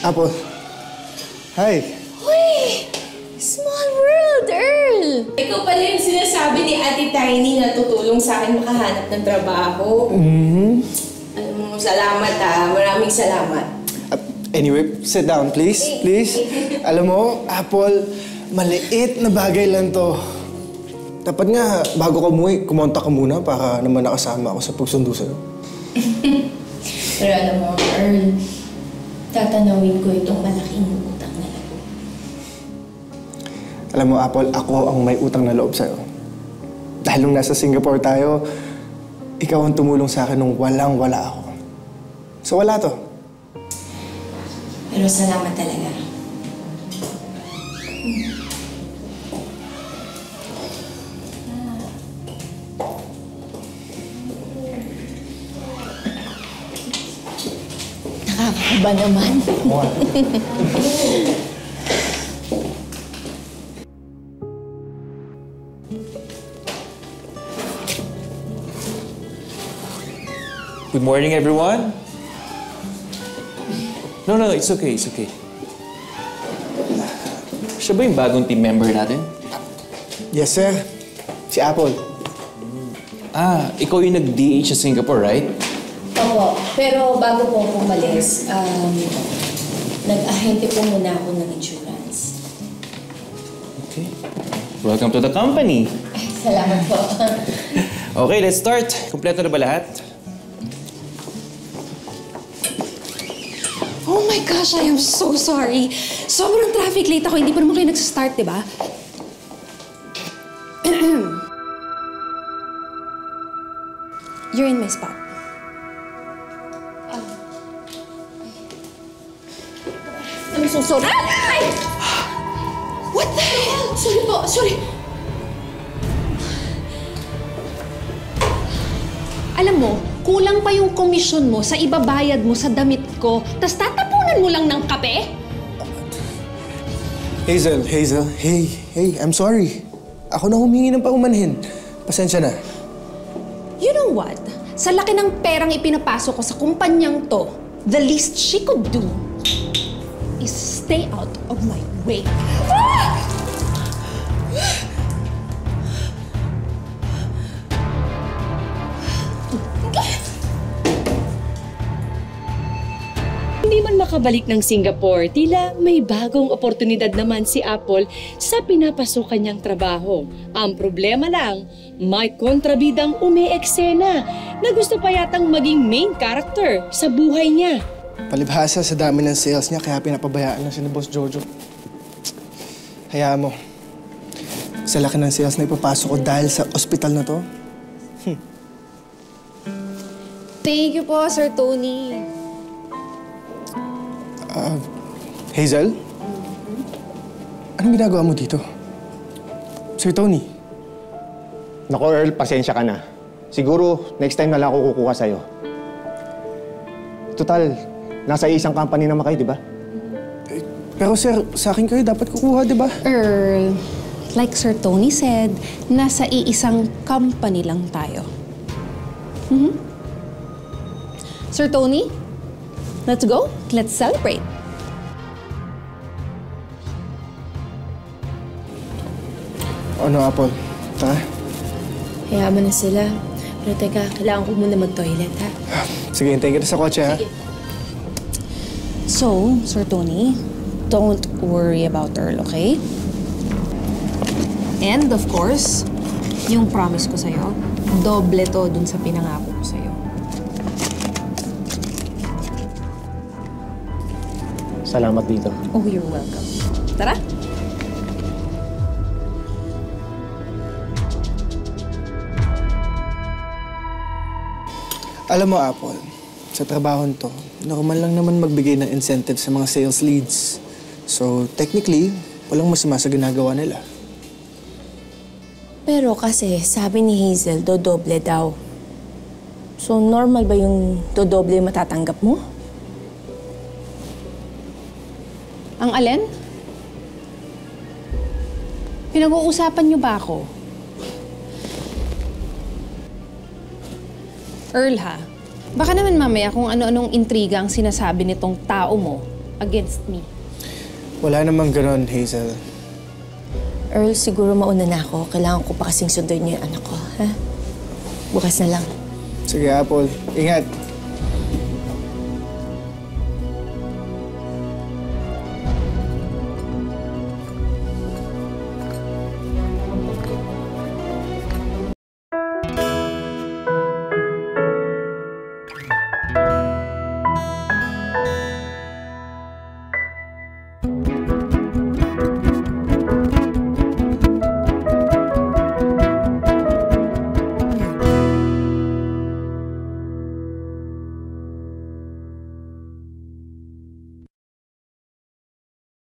Apple. Hi. Uy! Small world, Earl! Ikaw pala yung sinasabi ni Ate Tiny na tutulong sa akin makahanap ng trabaho. Alam mo, salamat ha. Maraming salamat. Anyway, sit down, please. Please. Alam mo, Apple, maliit na bagay lang to. Dapat nga, bago ka umuwi, kumonta ka muna para naman nakasama ako sa pagsundo sa'yo. Pero alam mo, Earl, tatanawin ko itong malaking utang na loob. Alam mo, Apple, ako ang may utang na loob sa'yo. Dahil nung nasa Singapore tayo, ikaw ang tumulong sa akin nung walang-wala ako. So wala to. Pero salamat talaga. Nakakaba naman. Good morning, everyone. No, it's okay, it's okay. Siya ba yung bagong team member natin? Yes, sir. Si Apple. Ikaw yung nag-DH sa Singapore, right? Opo, pero bago po ako umalis, nag-ahente po muna ako ng insurance. Okay. Welcome to the company. Ay, salamat po. Okay, let's start. Kompleto na ba lahat? Oh my gosh, I am so sorry. Sobrang traffic late ako. Hindi pa naman kayo nagsistart, di ba? You're in my spot. I'm so sorry. Ay! What the hell? Sorry po, sorry. Alam mo, kulang pa yung komisyon mo sa ibabayad mo sa damit ko, tas tatapunan mo lang ng kape? Hazel, hey, I'm sorry. Ako na humingi ng paumanhin. Pasensya na. You know what? Sa laki ng perang ipinapasok ko sa kumpanyang to, the least she could do is stay out of my way. Ah! Hindi man makabalik ng Singapore, tila may bagong oportunidad naman si Apple sa pinapasukan niyang trabaho. Ang problema lang, may kontrabidang umi-eksena na gusto pa yatang maging main character sa buhay niya. Palibhasa sa dami ng sales niya, kaya pinapabayaan na si Boss Jojo. Hayaan mo. Sa laki ng sales na ipapasok ko dahil sa ospital na to. Thank you po, Sir Tony. Hazel? Anong ginagawa mo dito? Sir Tony? Naku, Earl, pasensya ka na. Siguro, next time na lang ako kukuha sa'yo. Total, nasa isang company naman kayo, di ba? Pero sir, sa akin kayo dapat kukuha, di ba? Earl, like Sir Tony said, nasa iisang company lang tayo. Sir Tony, let's go. Let's celebrate. Ano, Apple? Tara. Hayaan mo na sila. Pero teka, kailangan ko muna mag-toilet, ha? Sige, hintayin kita sa kotse, ha? Sige. So, Sir Tony, don't worry about Earl, okay? And of course, yung promise ko sa'yo, doble to dun sa pinangako ko sa'yo. Salamat dito. Oh, you're welcome. Tara! Alam mo, Apple, sa trabahon to, normal lang naman magbigay ng incentive sa mga sales leads. So, technically, walang masama sa ginagawa nila. Pero kasi, sabi ni Hazel, dodoble daw. So, normal ba yung dodoble yung matatanggap mo? Ang alin? Pinag-uusapan niyo ba ako? Earl, ha? Baka naman mamaya kung ano-anong intriga ang sinasabi nitong tao mo, against me. Wala namang ganon, Hazel. Earl, siguro mauna na ako. Kailangan ko pa kasing sunduin niyo yung anak ko, ha? Bukas na lang. Sige, Apple. Ingat.